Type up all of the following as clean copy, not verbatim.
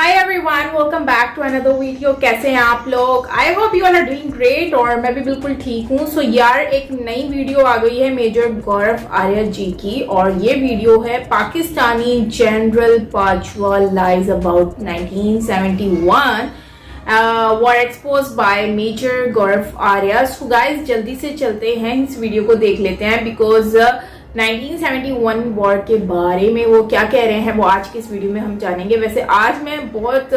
Hi everyone, welcome back to another video. कैसे हैं आप लोग? I hope you are doing great और मैं भी बिल्कुल ठीक हूँ। सो यार, एक नई वीडियो आ गई है मेजर गौरव आर्या जी की और ये वीडियो है Pakistani general Bajwa lies about 1971 war exposed by major Gaurav Arya. So guys, जल्दी से चलते हैं इस वीडियो को देख लेते हैं बिकॉज 1971 वॉर के बारे में वो क्या कह रहे हैं वो आज की इस वीडियो में हम जानेंगे। वैसे आज मैं बहुत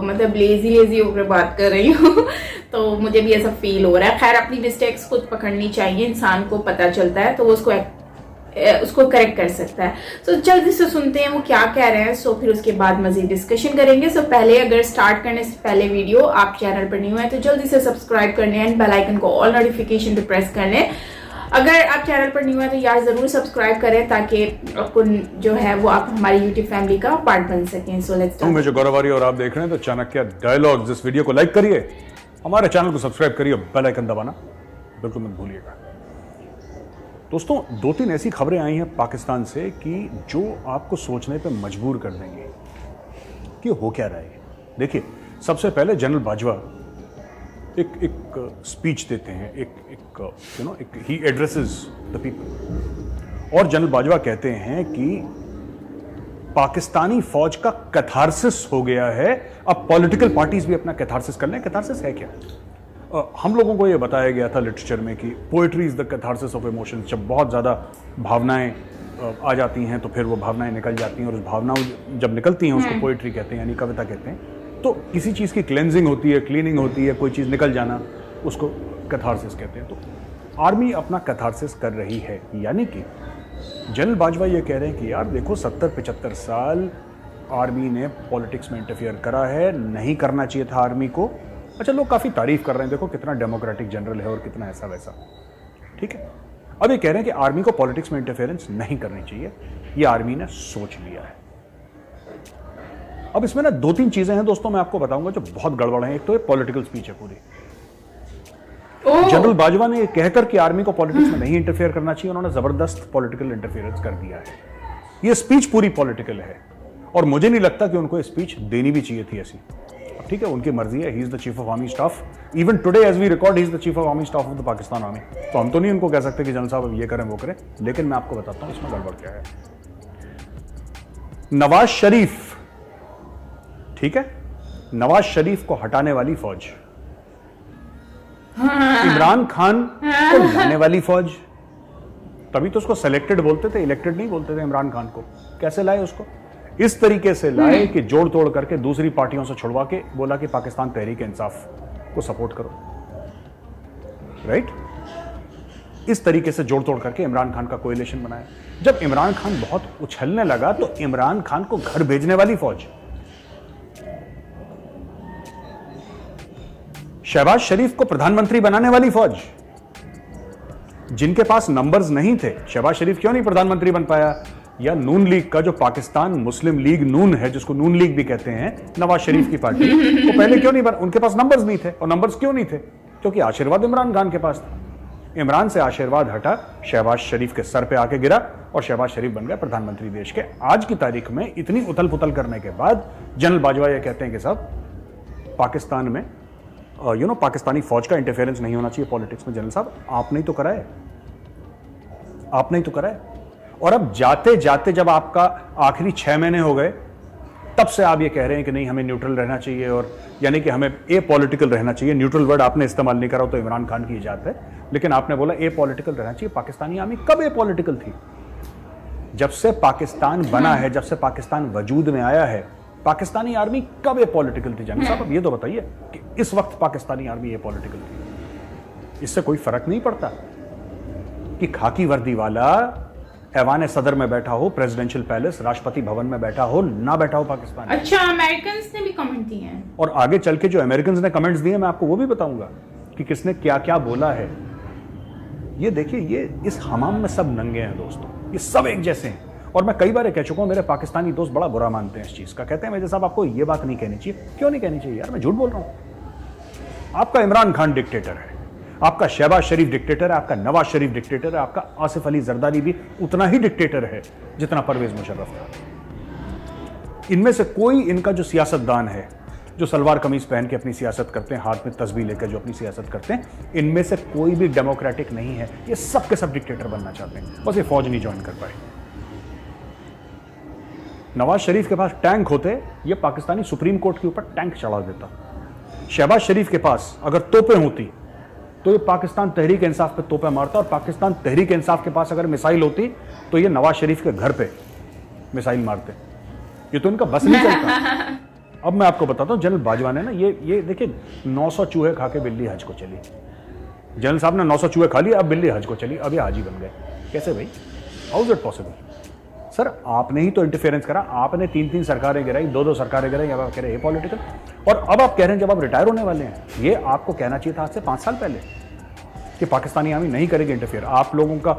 मतलब लेजी होकर बात कर रही हूँ तो मुझे भी ऐसा फील हो रहा है। खैर, अपनी मिस्टेक्स खुद पकड़नी चाहिए, इंसान को पता चलता है तो वो उसको करेक्ट कर सकता है। तो जल्दी से सुनते हैं वो क्या कह रहे हैं। सो फिर उसके बाद मजीद डिस्कशन करेंगे। सो पहले, अगर स्टार्ट करने से पहले वीडियो आप चैनल पर नहीं हुए तो जल्दी से सब्सक्राइब करने एंड बेल आइकन को ऑल नोटिफिकेशन पे प्रेस करने। अगर आप चैनल पर नहीं हुए तो यार जरूर सब्सक्राइब करें ताकि आपको जो है वो आप हमारी यूट्यूब फैमिली का पार्ट बन सकें। So let's start. मैं जो गौरव आर्या और आप देख रहे हैं तो चाणक्य डायलॉग्स, इस वीडियो को लाइक करिए, हमारे चैनल को सब्सक्राइब करिए, बेल आइकन दबाना बिल्कुल मत भूलिएगा। दोस्तों, दो तीन ऐसी खबरें आई हैं पाकिस्तान से कि जो आपको सोचने पे मजबूर कर देंगे कि हो क्या रहा है। देखिए, सबसे पहले जनरल बाजवा एक स्पीच देते हैं, एक ही एड्रेसेस द पीपल और जनरल बाजवा कहते हैं कि पाकिस्तानी फौज का कैथारसिस हो गया है, अब पॉलिटिकल पार्टीज भी अपना कैथारसिस कर लें। कैथारसिस है क्या? हम लोगों को यह बताया गया था लिटरेचर में कि poetry is the catharsis of emotions. जब बहुत ज़्यादा भावनाएं आ जाती हैं तो फिर वो भावनाएं निकल जाती हैं और उस भावनाओं जब निकलती हैं उसको पोएट्री कहते हैं, यानी कविता कहते हैं। तो किसी चीज़ की क्लेंजिंग होती है, क्लीनिंग होती है, कोई चीज़ निकल जाना, उसको कैथारसिस कहते हैं। तो आर्मी अपना कैथारसिस कर रही है, यानी कि जनरल बाजवा ये कह रहे हैं कि यार देखो, 70-75 साल आर्मी ने पॉलिटिक्स में इंटरफियर करा है, नहीं करना चाहिए था आर्मी को। अच्छा, लोग काफ़ी तारीफ कर रहे हैं, देखो कितना डेमोक्रेटिक जनरल है और कितना ऐसा वैसा, ठीक है। अब ये कह रहे हैं कि आर्मी को पॉलिटिक्स में इंटरफेरेंस नहीं करनी चाहिए, ये आर्मी ने सोच लिया है। अब इसमें ना दो तीन चीजें हैं दोस्तों, मैं आपको बताऊंगा जो बहुत गड़बड़ है। एक तो ये पॉलिटिकल स्पीच है पूरी। जनरल बाजवा ने कहकर कि आर्मी को पॉलिटिक्स में नहीं इंटरफेयर करना चाहिए, उन्होंने जबरदस्त पॉलिटिकल इंटरफेरेंस कर दिया है। ये स्पीच पूरी पॉलिटिकल है और मुझे नहीं लगता कि उनको स्पीच देनी भी चाहिए थी ऐसी। ठीक है, उनकी मर्जी है, he is the chief of army staff. Even today as we record, he is the chief of army staff of the Pakistan army. तो हम तो नहीं उनको कह सकते कि जनरल साहब ये करें वो करें, लेकिन मैं आपको बताता हूं इसमें गड़बड़ क्या है। नवाज शरीफ, ठीक है, नवाज शरीफ को हटाने वाली फौज, इमरान खान को लाने वाली फौज। तभी तो उसको सेलेक्टेड बोलते थे, इलेक्टेड नहीं बोलते थे इमरान खान को। कैसे लाए उसको? इस तरीके से लाए कि जोड़ तोड़ करके दूसरी पार्टियों से छुड़वा के बोला कि पाकिस्तान तहरीक इंसाफ को सपोर्ट करो, राइट। इस तरीके से जोड़ तोड़ करके इमरान खान का कोएलिशन बनाया। जब इमरान खान बहुत उछलने लगा तो इमरान खान को घर भेजने वाली फौज, शहबाज शरीफ को प्रधानमंत्री बनाने वाली फौज, जिनके पास नंबर्स नहीं थे। शहबाज शरीफ क्यों नहीं प्रधानमंत्री बन पाया? या नून लीग का जो पाकिस्तान मुस्लिम लीग नून है, जिसको नून लीग भी कहते हैं, नवाज शरीफ की पार्टी, वो पहले क्यों नहीं बन? उनके पास नंबर्स नहीं थे। और नंबर्स क्यों नहीं थे? क्योंकि आशीर्वाद इमरान खान के पास था। इमरान से आशीर्वाद हटा, शहबाज शरीफ के सर पे आके गिरा और शहबाज शरीफ बन गया प्रधानमंत्री देश के। आज की तारीख में इतनी उथल पुथल करने के बाद जनरल बाजवा ये कहते हैं कि साहब, पाकिस्तान में पाकिस्तानी फौज का इंटरफेरेंस नहीं होना चाहिए पॉलिटिक्स में। जनरल साहब, आपने ही तो करा है, आपने ही तो करा है। और अब जाते जाते जब आपका आखिरी 6 महीने हो गए, तब से आप ये कह रहे हैं कि नहीं, हमें न्यूट्रल रहना चाहिए, और यानी कि हमें ए पॉलिटिकल रहना चाहिए। न्यूट्रल वर्ड आपने इस्तेमाल नहीं करा, तो इमरान खान की इजाजत है, लेकिन आपने बोला ए पॉलिटिकल रहना चाहिए। पाकिस्तानी आर्मी कब ए पॉलिटिकल थी? जब से पाकिस्तान बना है, जब से पाकिस्तान वजूद में आया है, पाकिस्तानी आर्मी कब ए पॉलिटिकल थी? जनरल साहब, अब ये तो बताइए कि इस वक्त पाकिस्तानी आर्मी ए पॉलिटिकल थी। इससे कोई फर्क नहीं पड़ता कि खाकी वर्दी वाला ऐवान सदर में बैठा हो, प्रेसिडेंशियल पैलेस, राष्ट्रपति भवन में बैठा हो, ना बैठा हो पाकिस्तान। अच्छा, अमेरिकन ने भी कमेंट दिए हैं और आगे चल के जो अमेरिकन ने कमेंट्स दिए, मैं आपको वो भी बताऊंगा कि किसने क्या क्या बोला है। ये देखिए, ये इस हमाम में सब नंगे हैं दोस्तों, ये सब एक जैसे हैं। और मैं कई बार कह चुका हूं, मेरे पाकिस्तानी दोस्त बड़ा बुरा मानते हैं इस चीज का। कहते हैं मेजर साहब, आपको ये बात नहीं कहनी चाहिए। क्यों नहीं कहनी चाहिए यार? मैं झूठ बोल रहा हूं? आपका इमरान खान डिक्टेटर है, आपका शहबाज शरीफ डिक्टेटर है, आपका नवाज शरीफ डिक्टेटर है, आपका आसिफ अली जरदारी भी उतना ही डिक्टेटर है जितना परवेज मुशर्रफ था। इनमें से कोई इनका जो सियासतदान है, जो सलवार कमीज पहन के अपनी सियासत करते हैं, हाथ में तस्बीह लेकर जो अपनी सियासत करते हैं, इनमें से कोई भी डेमोक्रेटिक नहीं है। ये सब के सब डिक्टेटर बनना चाहते हैं, बस ये फौज नहीं ज्वाइन कर पाए। नवाज शरीफ के पास टैंक होते, ये पाकिस्तानी सुप्रीम कोर्ट के ऊपर टैंक चढ़ा देता। शहबाज शरीफ के पास अगर तोपें होती तो ये पाकिस्तान तहरीक इंसाफ पे तोपें मारता, और पाकिस्तान तहरीक इंसाफ के पास अगर मिसाइल होती तो ये नवाज शरीफ के घर पे मिसाइल मारते। ये तो इनका बस नहीं चलता। अब मैं आपको बताता हूं, जनरल बाजवा ने ना ये देखिए 900 चूहे खा के बिल्ली हज को चली। जनरल साहब ने 900 चूहे खा लिए, अब बिल्ली हज को चली, अब ये हाजी बन गए। कैसे भाई? How is it possible? Sir आपने ही तो इंटरफेरेंस करा, आपने 3-3 सरकारें गिराई, 2-2 सरकारें गिराई, अब आप कह रहे हैं पॉलिटिकल। और अब आप कह रहे हैं जब आप रिटायर होने वाले हैं, ये आपको कहना चाहिए था आज से 5 साल पहले कि पाकिस्तानी आर्मी नहीं करेगी इंटरफेयर। आप लोगों का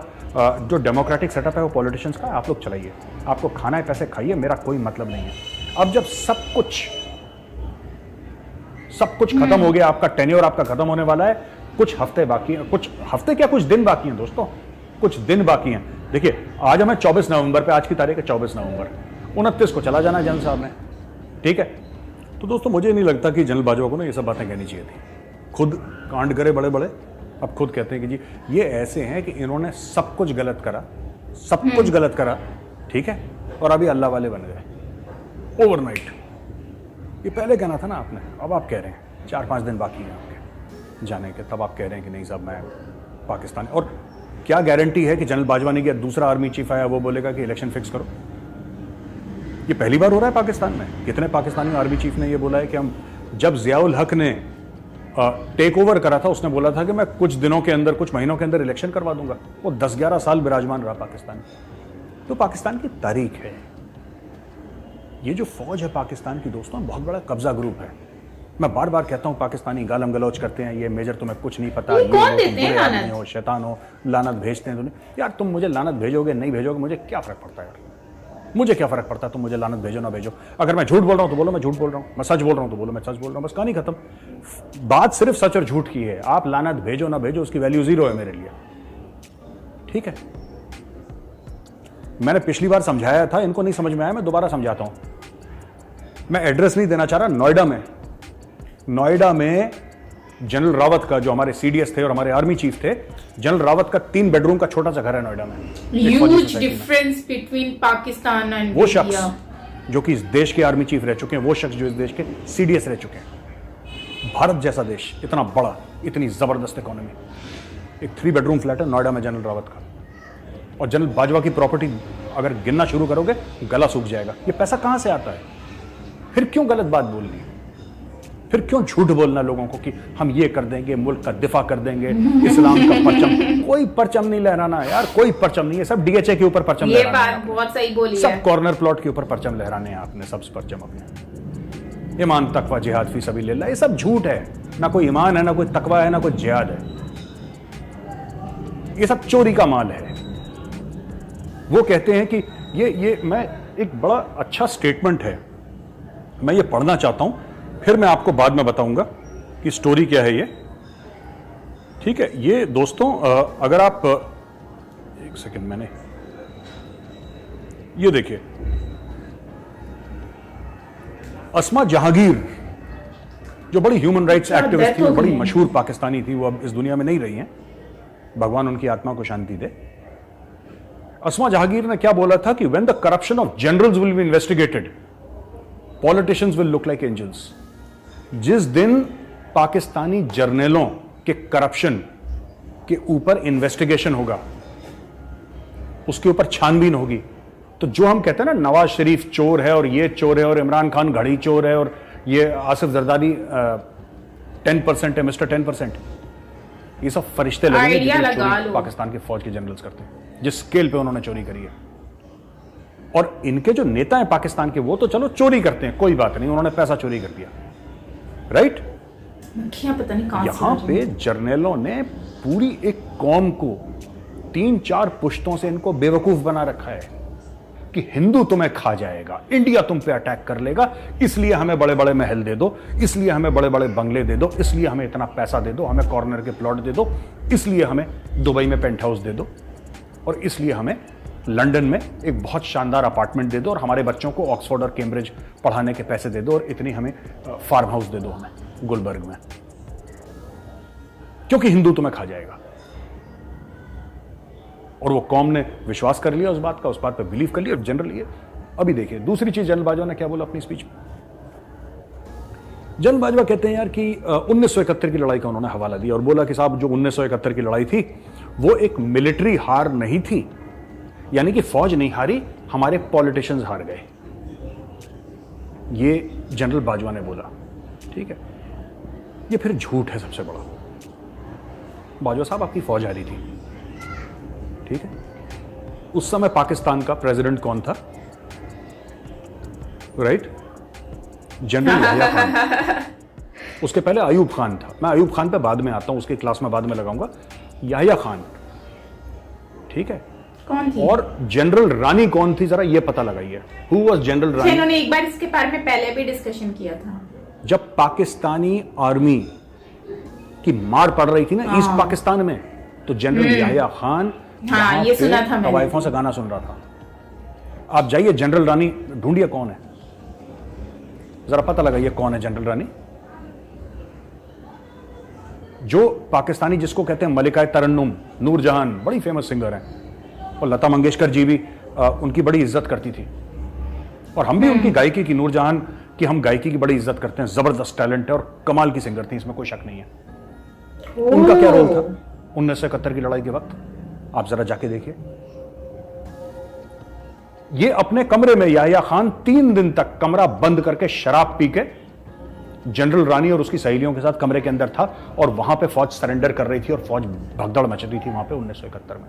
जो डेमोक्रेटिक सेटअप है वो पॉलिटिशियंस का, आप लोग चलाइए, आपको खाना है पैसे खाइए, मेरा कोई मतलब नहीं है। अब जब सब कुछ खत्म हो गया, आपका टेन्योर आपका खत्म होने वाला है, कुछ हफ्ते बाकी हैं, कुछ हफ्ते क्या कुछ दिन बाकी हैं दोस्तों, कुछ दिन बाकी हैं। देखिए आज हमें 24 नवंबर पे, आज की तारीख है 24 नवंबर, 29 को चला जाना जनरल साहब ने, ठीक है। तो दोस्तों मुझे नहीं लगता कि जनरल बाजवा को ना ये सब बातें कहनी चाहिए थी। खुद कांड करे बड़े बड़े, अब खुद कहते हैं कि जी ये ऐसे हैं कि इन्होंने सब कुछ गलत करा, सब कुछ गलत करा, ठीक है, और अभी अल्लाह वाले बन गए ओवरनाइट। ये पहले कहना था ना आपने, अब आप कह रहे हैं 4-5 दिन बाकी हैं आपके जाने के, तब आप कह रहे हैं कि नहीं साहब मैं पाकिस्तान। और क्या गारंटी है कि जनरल बाजवा ने, दूसरा आर्मी चीफ आया वो बोलेगा कि इलेक्शन फिक्स करो? ये पहली बार हो रहा है पाकिस्तान में। कितने पाकिस्तानी आर्मी चीफ ने ये बोला है कि हम, जब जियाउल हक ने टेक ओवर करा था, उसने बोला था कि मैं कुछ दिनों के अंदर, कुछ महीनों के अंदर इलेक्शन करवा दूंगा। वो 10-11 साल विराजमान रहा पाकिस्तान। तो पाकिस्तान की तारीख है। ये जो फौज है पाकिस्तान की दोस्तों, बहुत बड़ा कब्जा ग्रुप है। मैं बार बार कहता हूं पाकिस्तानी गालम गलौज करते हैं, ये मेजर तुम्हें कुछ नहीं पता, ये कौन देते हैं लानत? हो, शैतान हो, लानत भेजते हैं तुम्हें। यार तुम मुझे लानत भेजोगे नहीं भेजोगे, मुझे क्या फर्क पड़ता है यार, मुझे क्या फर्क पड़ता है, तुम मुझे लानत भेजो ना भेजो। अगर मैं झूठ बोल रहा हूं तो बोलो मैं झूठ बोल रहा हूं, मैं सच बोल रहा हूं तो बोलो मैं सच बोल रहा हूं, बस कहानी खत्म। बात सिर्फ सच और झूठ की है। आप लानत भेजो ना भेजो, उसकी वैल्यू 0 है मेरे लिए, ठीक है। मैंने पिछली बार समझाया था, इनको नहीं समझ में आया, मैं दोबारा समझाता हूं। मैं एड्रेस नहीं देना चाह रहा। नोएडा में जनरल रावत का, जो हमारे सीडीएस थे और हमारे आर्मी चीफ थे, जनरल रावत का 3 बेडरूम का छोटा सा घर है नोएडा में। Huge difference between Pakistan and वो शख्स जो कि इस देश के आर्मी चीफ रह चुके हैं, वो शख्स जो इस देश के सीडीएस रह चुके हैं। भारत जैसा देश, इतना बड़ा, इतनी जबरदस्त इकोनॉमी, एक 3 बेडरूम फ्लैट है नोएडा में जनरल रावत का। और जनरल बाजवा की प्रॉपर्टी अगर गिनना शुरू करोगे गला सूख जाएगा। ये पैसा कहां से आता है? फिर क्यों गलत बात बोलनी? फिर क्यों झूठ बोलना लोगों को कि हम ये कर देंगे, मुल्क का दिफा कर देंगे, इस्लाम का परचम? कोई परचम नहीं लहराना यार, कोई परचम नहीं है। सब डीएचए के ऊपर परचम लहराना है। ये बात बहुत सही बोली है। सब कॉर्नर प्लॉट के ऊपर परचम लहराने हैं आपने, सब परचम अपने। ईमान, तकवा, जिहाद फी सबिलिल्लाह, ये सब झूठ है। ना कोई ईमान है, ना कोई तकवा है, ना कोई जिहाद है। ये सब चोरी का माल है। वो कहते हैं कि ये मैं, एक बड़ा अच्छा स्टेटमेंट है, मैं ये पढ़ना चाहता हूं, फिर मैं आपको बाद में बताऊंगा कि स्टोरी क्या है ये, ठीक है। ये दोस्तों अगर आप एक सेकंड, मैंने ये देखिए, अस्मा जहांगीर जो बड़ी ह्यूमन राइट्स एक्टिविस्ट थी, वो बड़ी मशहूर पाकिस्तानी थी, वो अब इस दुनिया में नहीं रही हैं, भगवान उनकी आत्मा को शांति दे। अस्मा जहांगीर ने क्या बोला था कि when the corruption of generals will be investigated, politicians will look like angels. जिस दिन पाकिस्तानी जर्नलों के करप्शन के ऊपर इन्वेस्टिगेशन होगा, उसके ऊपर छानबीन होगी, तो जो हम कहते हैं ना नवाज शरीफ चोर है और ये चोर है और इमरान खान घड़ी चोर है और ये आसिफ जरदारी 10% है, मिस्टर 10%, ये सब फरिश्ते लगेंगे जो पाकिस्तान के फौज के जनरल्स करते हैं, जिस स्केल पे उन्होंने चोरी करी है। और इनके जो नेता हैं पाकिस्तान के, वो तो चलो चोरी करते हैं, कोई बात नहीं, उन्होंने पैसा चोरी कर दिया, राइट। पता नहीं कहां यहां पे जर्नलों ने पूरी एक कौम को 3-4 पुश्तों से इनको बेवकूफ बना रखा है कि हिंदू तुम्हें खा जाएगा, इंडिया तुम पे अटैक कर लेगा, इसलिए हमें बड़े बड़े महल दे दो, इसलिए हमें बड़े बड़े बंगले दे दो, इसलिए हमें इतना पैसा दे दो, हमें कॉर्नर के प्लॉट दे दो, इसलिए हमें दुबई में पेंट हाउस दे दो, और इसलिए हमें लंदन में एक बहुत शानदार अपार्टमेंट दे दो और हमारे बच्चों को ऑक्सफोर्ड और कैम्ब्रिज पढ़ाने के पैसे दे दो और इतनी हमें फार्म हाउस दे दो हमें गुलबर्ग में, क्योंकि हिंदू तुम्हें खा जाएगा। और वो कौम ने विश्वास कर लिया उस बात का, उस बात पर बिलीव कर लिया। और जनरल ये अभी देखिए दूसरी चीज, जनरल बाजवा ने क्या बोला अपनी स्पीच में। जनरल बाजवा कहते हैं यार कि 1971 की लड़ाई का उन्होंने हवाला दिया और बोला कि साहब जो 1971 की लड़ाई थी वो एक मिलिट्री हार नहीं थी, यानी कि फौज नहीं हारी, हमारे पॉलिटिशियंस हार गए। ये जनरल बाजवा ने बोला, ठीक है। ये फिर झूठ है सबसे बड़ा। बाजवा साहब आपकी फौज हारी थी, ठीक है। उस समय पाकिस्तान का प्रेसिडेंट कौन था? Right, general Yahya Khan. उसके पहले अयूब खान था। मैं अयूब खान पे बाद में आता हूं, उसकी क्लास में बाद में लगाऊंगा। याह्या खान, ठीक है। कौन थी? और जनरल रानी कौन थी, जरा ये पता लगाइए। हु वाज जनरल रानी? इन्होंने एक बार इसके बारे में पहले भी डिस्कशन किया था। जब पाकिस्तानी आर्मी की मार पड़ रही थी ना ईस्ट पाकिस्तान में, तो जनरल याह्या खान ये सुना था मैंने, तवाइफों से गाना सुन रहा था। आप जाइए जनरल रानी ढूंढिए कौन है, जरा पता लगाइए कौन है जनरल रानी। जो पाकिस्तानी जिसको कहते हैं मलिका तरन्नुम, नूरजहान, बड़ी फेमस सिंगर हैं, और लता मंगेशकर जी भी उनकी बड़ी इज्जत करती थी, और हम भी उनकी गायकी की, नूरजहान की हम गायकी की बड़ी इज्जत करते हैं। जबरदस्त टैलेंट है और कमाल की सिंगर थी, इसमें कोई शक नहीं है। उनका क्या रोल था 1971 की लड़ाई के वक्त, आप जरा जाके देखिए। ये अपने कमरे में याह्या खान 3 दिन तक कमरा बंद करके शराब पी के जनरल रानी और उसकी सहेलियों के साथ कमरे के अंदर था, और वहां पे फौज सरेंडर कर रही थी और फौज भगदड़ मच रही थी वहां पे 1971 में।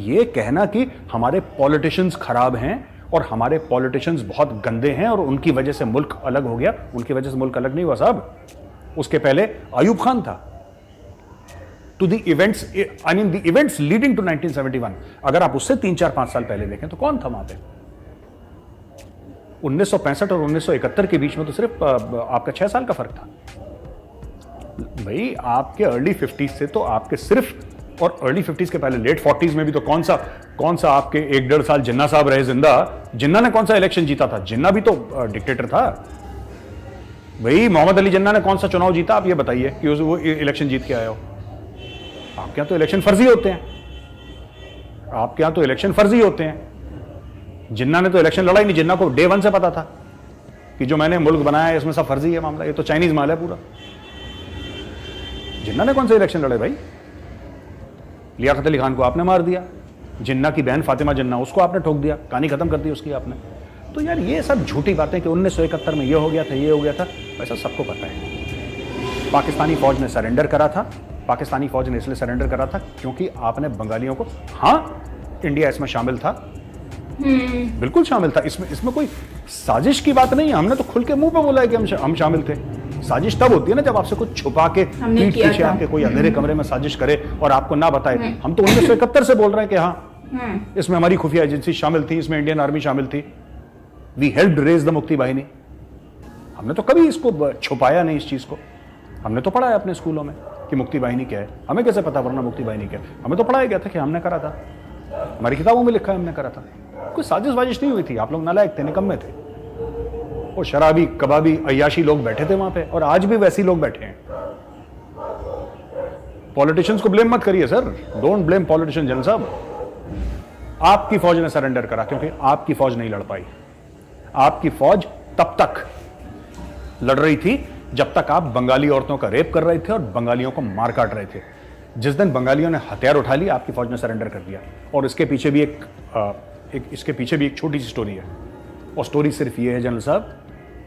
ये कहना कि हमारे पॉलिटिशियंस खराब हैं और हमारे पॉलिटिशियंस बहुत गंदे हैं और उनकी वजह से मुल्क अलग हो गया, उनकी वजह से मुल्क अलग नहीं हुआ साहब। उसके पहले अयूब खान था। To the events, I mean the events leading to 1971, अगर आप उससे 3, 4, 5 साल पहले देखें तो कौन था वहां पे? 1965 और 1971 के बीच में तो सिर्फ आपका 6 साल का फर्क था भाई। आपके अर्ली 50s से तो आपके सिर्फ, और अर्ली 50s के पहले लेट 40s में भी तो कौन सा आपके 1-1.5 साल जिन्ना साहब रहे जिंदा। जिन्ना ने कौन सा इलेक्शन जीता था? जिन्ना भी तो डिक्टेटर था भाई। मोहम्मद अली जिन्ना ने कौन सा चुनाव जीता, आप ये बताइए कि वो इलेक्शन जीत के आया हो। आपके यहां तो इलेक्शन फर्जी होते हैं, आपके यहां तो इलेक्शन फर्जी होते हैं। जिन्ना ने तो इलेक्शन लड़ा ही नहीं। जिन्ना को डे 1 से पता था कि जो मैंने मुल्क बनाया है इसमें सब फर्जी है मामला, ये तो चाइनीज माल है पूरा। जिन्ना ने कौन से इलेक्शन लड़े भाई? लियाकत अली खान को आपने मार दिया, जिन्ना की बहन फातिमा जिन्ना उसको आपने ठोक दिया, कहानी खत्म कर दी उसकी आपने। तो यार ये सब झूठी बातें कि 1971 में ये हो गया था, ये हो गया था, वैसा सबको पता है। पाकिस्तानी फौज ने सरेंडर करा था। पाकिस्तानी फौज ने इसलिए सरेंडर करा था क्योंकि आपने बंगालियों को, हाँ इंडिया इसमें शामिल था, बिल्कुल शामिल था। इसमें कोई साजिश की बात नहीं है। हमने तो खुल के मुंह पे बोला है कि हम शामिल थे। साजिश तब होती है ना जब आपसे कुछ छुपा के पीठ पीछे आके कोई अंधेरे कमरे में साजिश करे और आपको ना बताए। हम तो 1971 से बोल रहे हैं कि हाँ इसमें हमारी खुफिया एजेंसी शामिल थी, इसमें इंडियन आर्मी शामिल थी। We helped raise the Mukti वाहिनी। हमने तो कभी इसको छुपाया नहीं इस चीज को। हमने तो पढ़ा है अपने स्कूलों में कि मुक्ति वाहिनी क्या है। हमें कैसे पता वरना मुक्ति वाहिनी क्या है? हमें तो पढ़ाया गया था कि हमने करा था, हमारी किताबों में लिखा है हमने करा था। कोई साजिश वाजिश नहीं हुई थी। आप लोग नालायक थे, निकम्मे थे। वो शराबी कबाबी अय्याशी लोग बैठे थे वहां पे, और आज भी वैसे लोग बैठे हैं। पॉलिटिशियंस को ब्लेम मत करिए sir, don't blame politician general साहब। आपकी फौज ने सरेंडर करा क्योंकि आपकी फौज नहीं लड़ पाई। आपकी फौज तब तक लड़ रही थी जब तक आप बंगाली औरतों का रेप कर रहे थे और बंगालियों को मार काट रहे थे। जिस दिन बंगालियों ने हथियार उठा लिया आपकी फौज ने सरेंडर कर दिया। और इसके पीछे भी एक छोटी सी स्टोरी है, और स्टोरी सिर्फ ये है जनरल साहब,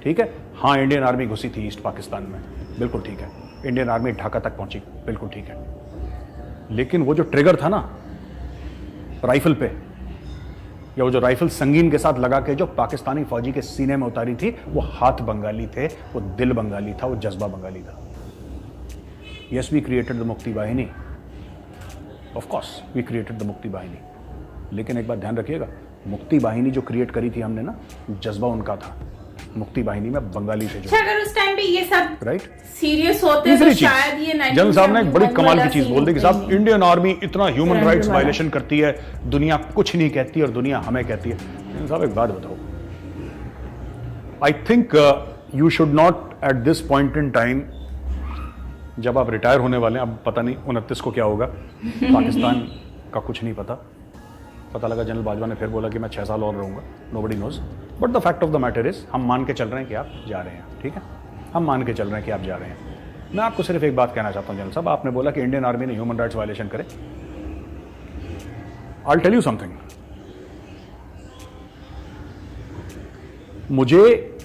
ठीक है, हाँ इंडियन आर्मी घुसी थी ईस्ट पाकिस्तान में, बिल्कुल ठीक है। इंडियन आर्मी ढाका तक पहुंची, बिल्कुल ठीक है। लेकिन वो जो ट्रिगर था ना राइफल पे, या वो जो राइफल संगीन के साथ लगा के जो पाकिस्तानी फौजी के सीने में उतारी थी, वो हाथ बंगाली थे, वो दिल बंगाली था, वो जज्बा बंगाली था। Yes, we created the Mukti Vahini, of course we created the Mukti Vahini. लेकिन एक बात ध्यान रखिएगा, मुक्ति वाहिनी जो क्रिएट करी थी हमने ना, जज्बा उनका था, मुक्ति वाहिनी में बंगाली थे जो, अच्छा अगर उस टाइम पे ये सब राइट, सीरियस होते तो शायद ये जनरल साहब ने एक बड़ी कमाल की चीज बोल दी कि साहब इंडियन आर्मी इतना ह्यूमन राइट्स वायलेशन करती है, दुनिया कुछ नहीं कहती और दुनिया हमें कहती है। जनरल साहब एक बात बताओ, I think you should not at this point in time, जब आप रिटायर होने वाले हैं, अब पता नहीं 29 को क्या होगा, पाकिस्तान का कुछ नहीं पता लगा जनरल बाजवा ने फिर बोला कि मैं 6 साल और रहूंगा, nobody knows, but the fact of the matter is हम मान के चल रहे हैं कि आप जा रहे हैं, ठीक है, हम मान के चल रहे हैं कि आप जा रहे हैं। मैं आपको सिर्फ एक बात कहना चाहता हूं जनरल साहब, आपने बोला कि इंडियन आर्मी ने ह्यूमन राइट्स वायलेशन करे। I will tell you something, मुझे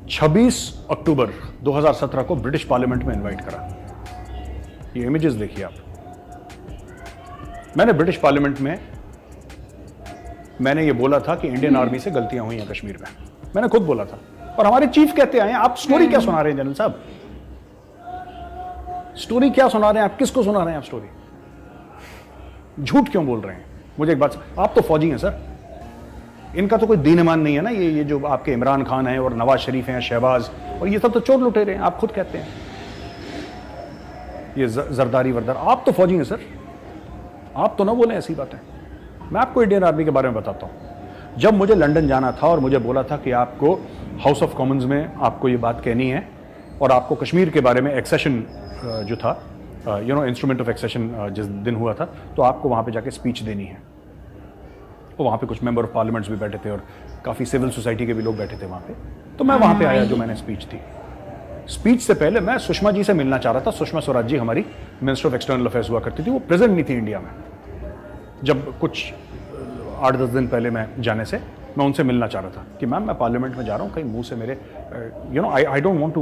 26 अक्टूबर 2017 को ब्रिटिश पार्लियामेंट में इनवाइट करा। ये इमेजेस देखिए आप, मैंने ब्रिटिश पार्लियामेंट में मैंने ये बोला था कि इंडियन आर्मी से गलतियां हुई हैं कश्मीर में, मैंने खुद बोला था, और हमारे चीफ कहते आए आप स्टोरी क्या सुना रहे हैं जनरल साहब, स्टोरी क्या सुना रहे हैं आप, किसको सुना रहे हैं आप स्टोरी, झूठ क्यों बोल रहे हैं। मुझे एक बात, आप तो फौजी हैं सर, इनका तो कोई दीन ईमान नहीं है ना, ये जो आपके इमरान खान हैं और नवाज शरीफ हैं, शहबाज, और ये सब तो चोर लुटेरे हैं, आप खुद कहते हैं, ये जरदारी वरदार, आप तो फौजी हैं सर, आप तो ना बोलें ऐसी बातें। मैं आपको इंडियन आर्मी के बारे में बताता हूं, जब मुझे लंदन जाना था और मुझे बोला था कि आपको हाउस ऑफ कॉमन्स में आपको ये बात कहनी है और आपको कश्मीर के बारे में एक्सेशन जो था, इंस्ट्रूमेंट ऑफ एक्सेशन जिस दिन हुआ था, तो आपको वहां पे जाके स्पीच देनी है, और वहाँ पे कुछ मेंबर ऑफ पार्लियामेंट्स भी बैठे थे और काफ़ी सिविल सोसाइटी के भी लोग बैठे थे वहाँ पे, तो मैं वहाँ पे आया जो मैंने स्पीच दी। स्पीच से पहले मैं सुषमा जी से मिलना चाह रहा था, सुषमा स्वराज जी हमारी मिनिस्टर ऑफ एक्सटर्नल अफेयर्स हुआ करती थी, वो प्रेजेंट नहीं थी इंडिया में, जब कुछ 8-10 दिन पहले मैं जाने से मैं उनसे मिलना चाह रहा था कि मैम मैं पार्लियामेंट में जा रहा हूँ, कहीं मुंह से मेरे I don't want to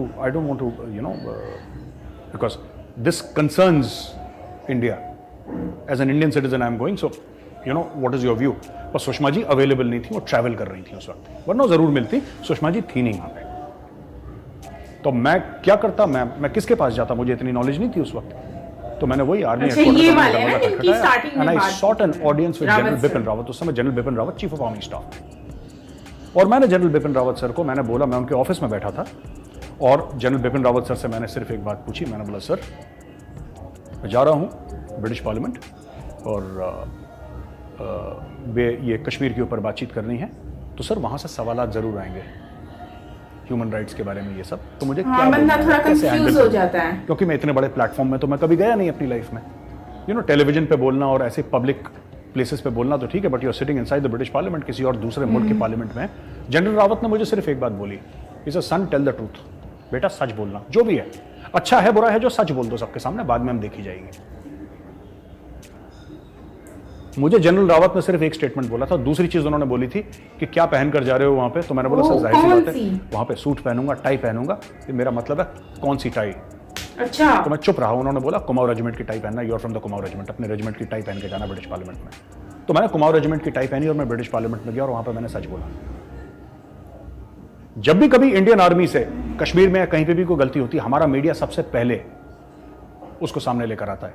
because this concerns India, as an Indian citizen I am going, so what is your view. पर सुषमा जी अवेलेबल नहीं थी, वो ट्रैवल कर रही थी उस वक्त, वरना जरूर मिलती, सुषमा जी थी नहीं वहां पे। तो मैं क्या करता, मैं किसके पास जाता, मुझे इतनी नॉलेज नहीं थी उस वक्त, तो मैंने वही army and I short an audience with general Bipin Rawat, उस समय general Bipin Rawat chief of army staff, और मैंने जनरल बिपिन रावत सर को मैंने बोला, मैं उनके ऑफिस में बैठा था और जनरल बिपिन रावत सर से मैंने सिर्फ एक बात पूछी, मैंने बोला सर मैं जा रहा हूं ब्रिटिश पार्लियामेंट और ये कश्मीर के ऊपर बातचीत करनी है, तो सर वहां से सवालात जरूर आएंगे ह्यूमन राइट्स के बारे में, ये सब, तो मुझे क्या बंदा थोड़ा कंफ्यूज हो जाता है, क्योंकि मैं इतने बड़े प्लेटफॉर्म में तो मैं कभी गया नहीं अपनी लाइफ में, टेलीविजन पे बोलना और ऐसे पब्लिक प्लेसेस पे बोलना तो ठीक है, but you are sitting inside the British parliament, किसी और दूसरे मुल्क के पार्लियामेंट में। जनरल रावत ने मुझे सिर्फ एक बात बोली, is a son tell the truth, बेटा सच बोलना, जो भी है, अच्छा है बुरा है, जो सच बोल दो सबके सामने, बाद में हम देखी जाएगी। मुझे जनरल रावत ने सिर्फ एक स्टेटमेंट बोला था, दूसरी चीज उन्होंने बोली थी कि क्या पहनकर जा रहे हो वहां पे, तो मैंने बोला सर जाहिर सी बात है वहां पे सूट पहनूंगा, टाई पहनूंगा, ये मेरा मतलब है कौन सी टाई। अच्छा, तो मैं चुप रहा। उन्होंने बोला कुमाऊं रेजिमेंट की टाई पहनना, you are from the Kumaon regiment, अपने रेजिमेंट की टाई पहन के जाना ब्रिटिश पार्लियामेंट में। तो मैंने कुमाऊं रेजिमेंट की टाई पहनी और मैं ब्रिटिश पार्लियामेंट में गया और वहां पर मैंने सच बोला। जब भी कभी इंडियन आर्मी से कश्मीर में कहीं पे भी कोई गलती होती है, हमारा मीडिया सबसे पहले उसको सामने लेकर आता है।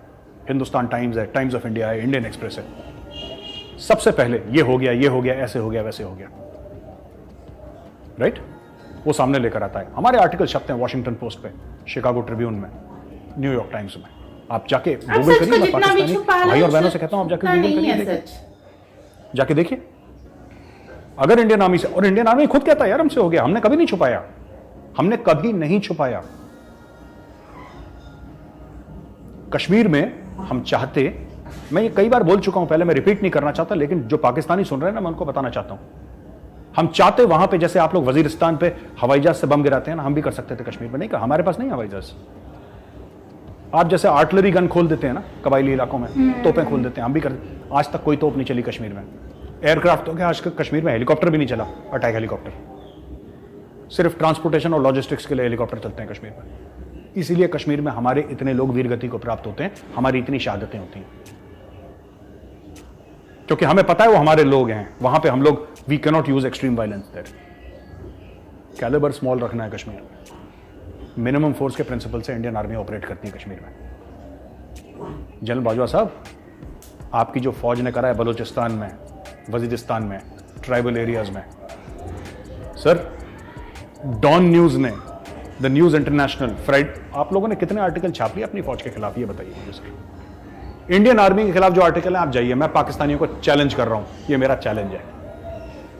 हिंदुस्तान टाइम्स है, टाइम्स ऑफ इंडिया है, इंडियन एक्सप्रेस है, सबसे पहले ये हो गया, ऐसे हो गया, वैसे हो गया, राइट, वो सामने लेकर आता है। हमारे आर्टिकल छपते हैं वॉशिंगटन पोस्ट पे, शिकागो ट्रिब्यून में, न्यूयॉर्क टाइम्स में। आप जाके गूगल करिए, मैं पाकिस्तानी भाई और बहनों से कहता हूं आप जाके गूगल करिए, जाके देखिए। अगर इंडियन आर्मी से, और इंडियन आर्मी खुद कहता है यार हमसे हो गया, हमने कभी नहीं छुपाया, हमने कभी नहीं छुपाया। कश्मीर में हम चाहते, मैं ये कई बार बोल चुका हूं पहले, मैं रिपीट नहीं करना चाहता, लेकिन जो पाकिस्तानी सुन रहे हैं ना, मैं उनको बताना चाहता हूं, हम चाहते वहां पे जैसे आप लोग वजीरिस्तान पे हवाई जहाज से बम गिराते हैं ना, हम भी कर सकते थे कश्मीर में, नहीं कर, हमारे पास नहीं हवाई जहाज। आप जैसे आर्टिलरी गन खोल देते हैं ना कबायली इलाकों में, तोपें खोल देते हैं, हम भी कर, आज तक कोई तोप नहीं चली कश्मीर में। एयरक्राफ्ट तो क्या, आज कश्मीर में हेलीकॉप्टर भी नहीं चला, अटैक हेलीकॉप्टर, सिर्फ ट्रांसपोर्टेशन और लॉजिस्टिक्स के लिए हेलीकॉप्टर चलते हैं कश्मीर में। इसीलिए कश्मीर में हमारे इतने लोग वीरगति को प्राप्त होते हैं, हमारी इतनी शहादतें होती हैं, क्योंकि हमें पता है वो हमारे लोग हैं। वहां पे हम लोग, we can not use extreme violence there. Calibre small रखना है कश्मीर में, मिनिमम फोर्स के प्रिंसिपल से इंडियन आर्मी ऑपरेट करती है कश्मीर में। जनरल बाजवा साहब, आपकी जो फौज ने करा है बलूचिस्तान में, वजीरिस्तान में, ट्राइबल एरियाज में, सर, डॉन न्यूज ने, द न्यूज इंटरनेशनल, आप लोगों ने कितने आर्टिकल छाप लिए अपनी फौज के खिलाफ, ये बताइए मुझे सर। इंडियन आर्मी के खिलाफ जो आर्टिकल है, आप जाइए, मैं पाकिस्तानियों को चैलेंज कर रहा हूं, ये मेरा चैलेंज है,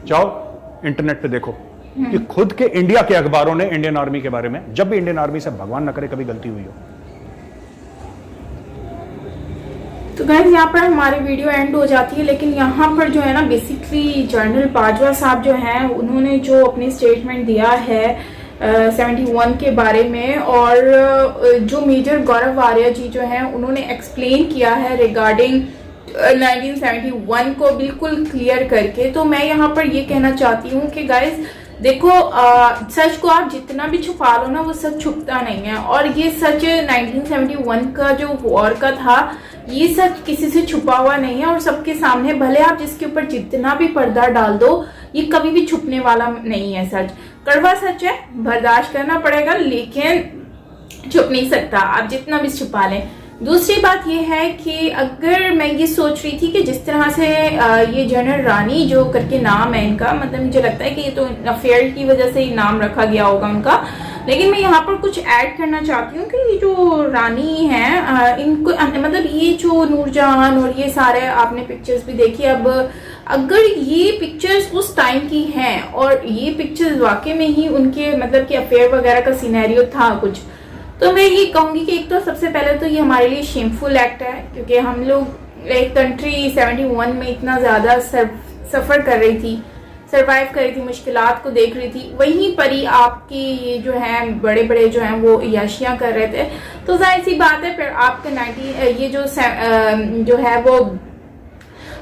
जाओ इंटरनेट पे देखो कि खुद के इंडिया के अखबारों ने इंडियन आर्मी के बारे में, जब भी इंडियन आर्मी से भगवान न करे कभी गलती हुई हो। तो गाइस यहाँ पर हमारी वीडियो एंड हो जाती है, लेकिन यहाँ पर जो है ना बेसिकली जनरल बाजवा साहब जो हैं उन्होंने जो अपनी स्टेटमेंट दिया है 71 के बारे में, और जो मेजर गौरव आर्या जी जो हैं उन्होंने एक्सप्लेन किया है रिगार्डिंग 1971 को बिल्कुल क्लियर करके। तो मैं यहाँ पर ये कहना चाहती हूँ कि गाइस देखो, सच को आप जितना भी छुपा लो ना वो सच छुपता नहीं है, और ये सच 1971 का जो वॉर का था ये सच किसी से छुपा हुआ नहीं है और सबके सामने, भले आप जिसके ऊपर जितना भी पर्दा डाल दो ये कभी भी छुपने वाला नहीं है। सच कड़वा सच है, बर्दाश्त करना पड़ेगा, लेकिन छुप नहीं सकता आप जितना भी छुपा लें। दूसरी बात यह है कि अगर मैं ये सोच रही थी कि जिस तरह से ये जनरल रानी जो करके नाम है इनका, मतलब मुझे लगता है कि ये तो अफेयर की वजह से ही नाम रखा गया होगा उनका, लेकिन मैं यहाँ पर कुछ ऐड करना चाहती हूँ कि ये जो रानी है इनको, मतलब ये जो नूरजहान और ये सारे आपने पिक्चर्स भी देखी, अब अगर ये पिक्चर्स उस टाइम की हैं और ये पिक्चर्स वाकई में ही उनके मतलब कि अफेयर वगैरह का सिनेरियो था कुछ, तो मैं ये कहूंगी कि एक तो सबसे पहले तो ये हमारे लिए शेमफुल एक्ट है, क्योंकि हम लोग एक कंट्री 71 में इतना ज्यादा सफर कर रही थी, सरवाइव कर रही थी, मुश्किलात को देख रही थी, वहीं पर ही आपकी ये जो है बड़े बड़े जो हैं वो याशियां कर रहे थे। तो जाहिर सी बात है फिर आपका 90 ये जो है वो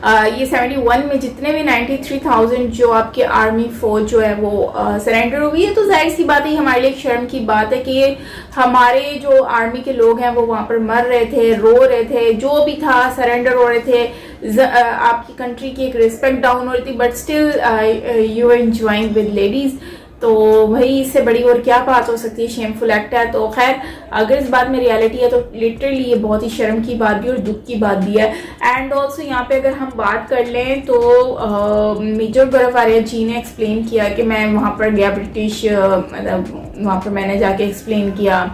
ये 71 में जितने भी 93,000 जो आपके आर्मी फौज जो है वो सरेंडर हो गई है, तो जाहिर सी बात है हमारे लिए शर्म की बात है कि हमारे जो आर्मी के लोग हैं वो वहां पर मर रहे थे, रो रहे थे, जो भी था सरेंडर हो रहे थे, आपकी कंट्री की एक रिस्पेक्ट डाउन हो रही थी, but still you are enjoying with ladies. तो वही इससे बड़ी और क्या बात हो सकती है, शेमफुल एक्ट है। तो खैर अगर इस बात में रियलिटी है तो लिटरली ये बहुत ही शर्म की बात भी और दुख की बात भी है। एंड ऑल्सो यहाँ पे अगर हम बात कर लें तो मेजर गौरव आर्या जी ने एक्सप्लेन किया कि मैं वहाँ पर गया ब्रिटिश, मतलब वहाँ पर मैंने जाके एक्सप्लेन किया।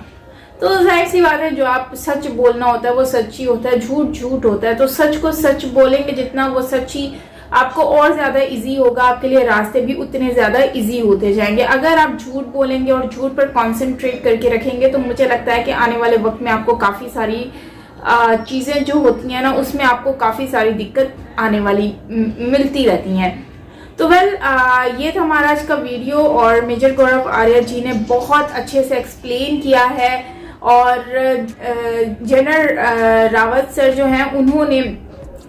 तो जाहिर सी बात है जो आप सच बोलना होता है वो सच ही होता है, झूठ झूठ होता है। तो सच को सच बोलेंगे जितना वो सच ही आपको और ज्यादा इजी होगा, आपके लिए रास्ते भी उतने ज्यादा इजी होते जाएंगे। अगर आप झूठ बोलेंगे और झूठ पर कॉन्सेंट्रेट करके रखेंगे तो मुझे लगता है कि आने वाले वक्त में आपको काफी सारी चीजें जो होती हैं ना उसमें आपको काफी सारी दिक्कत आने वाली मिलती रहती हैं। तो ये था हमारा आज का वीडियो और मेजर गौरव आर्या जी ने बहुत अच्छे से एक्सप्लेन किया है। और जनरल रावत सर जो हैं उन्होंने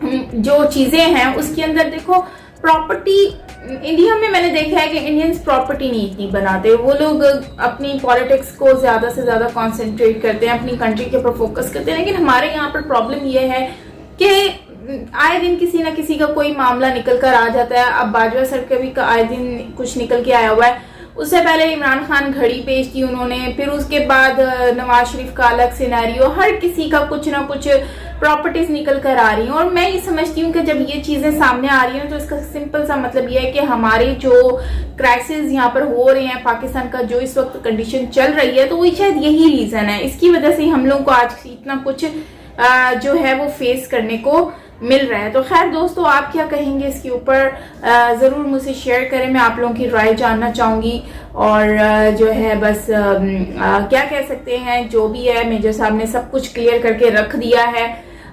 जो चीजें हैं उसके अंदर देखो, प्रॉपर्टी इंडिया में मैंने देखा है कि इंडियंस प्रॉपर्टी नहीं इतनी बनाते, वो लोग अपनी पॉलिटिक्स को ज्यादा से ज्यादा कंसंट्रेट करते हैं, अपनी कंट्री के ऊपर फोकस करते हैं। लेकिन हमारे यहाँ पर प्रॉब्लम ये है कि आए दिन किसी ना किसी का कोई मामला निकल कर आ जाता है। अब बाजवा सर का भी आए दिन कुछ निकल के आया हुआ है। उससे पहले इमरान खान घड़ी बेच दी उन्होंने, फिर उसके बाद नवाज शरीफ का अलग सिनेरियो, हर किसी का कुछ ना कुछ प्रॉपर्टीज निकल कर आ रही हैं। और मैं ये समझती हूँ कि जब ये चीजें सामने आ रही हैं तो इसका सिंपल सा मतलब ये है कि हमारे जो क्राइसिस यहाँ पर हो रहे हैं, पाकिस्तान का जो इस वक्त कंडीशन चल रही है, तो वो शायद यही रीजन है। इसकी वजह से हम लोग को आज इतना कुछ जो है वो फेस करने को मिल रहा है। तो खैर दोस्तों, आप क्या कहेंगे इसके ऊपर जरूर मुझसे शेयर करें, मैं आप लोगों की राय जानना चाहूंगी। और जो है बस क्या कह सकते हैं, जो भी है मेजर साहब ने सब कुछ क्लियर करके रख दिया है।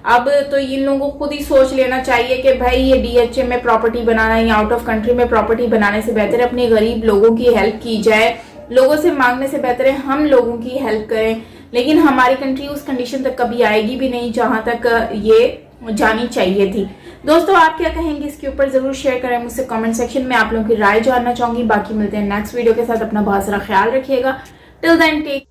अब तो इन लोगों को खुद ही सोच लेना चाहिए कि भाई ये DHA में प्रॉपर्टी बनाना या आउट ऑफ कंट्री में प्रॉपर्टी बनाने से बेहतर है अपने गरीब लोगों की हेल्प की जाए। लोगों से मांगने से बेहतर है हम लोगों की हेल्प करें। लेकिन हमारी कंट्री उस कंडीशन तक कभी आएगी भी नहीं जहां तक ये जानी चाहिए थी। दोस्तों, आप क्या कहेंगे इसके ऊपर जरूर शेयर करें मुझसे कमेंट सेक्शन में, आप लोगों की राय जानना चाहूंगी। बाकी मिलते हैं नेक्स्ट वीडियो के साथ, अपना बहुत सारा ख्याल रखिएगा। Till then take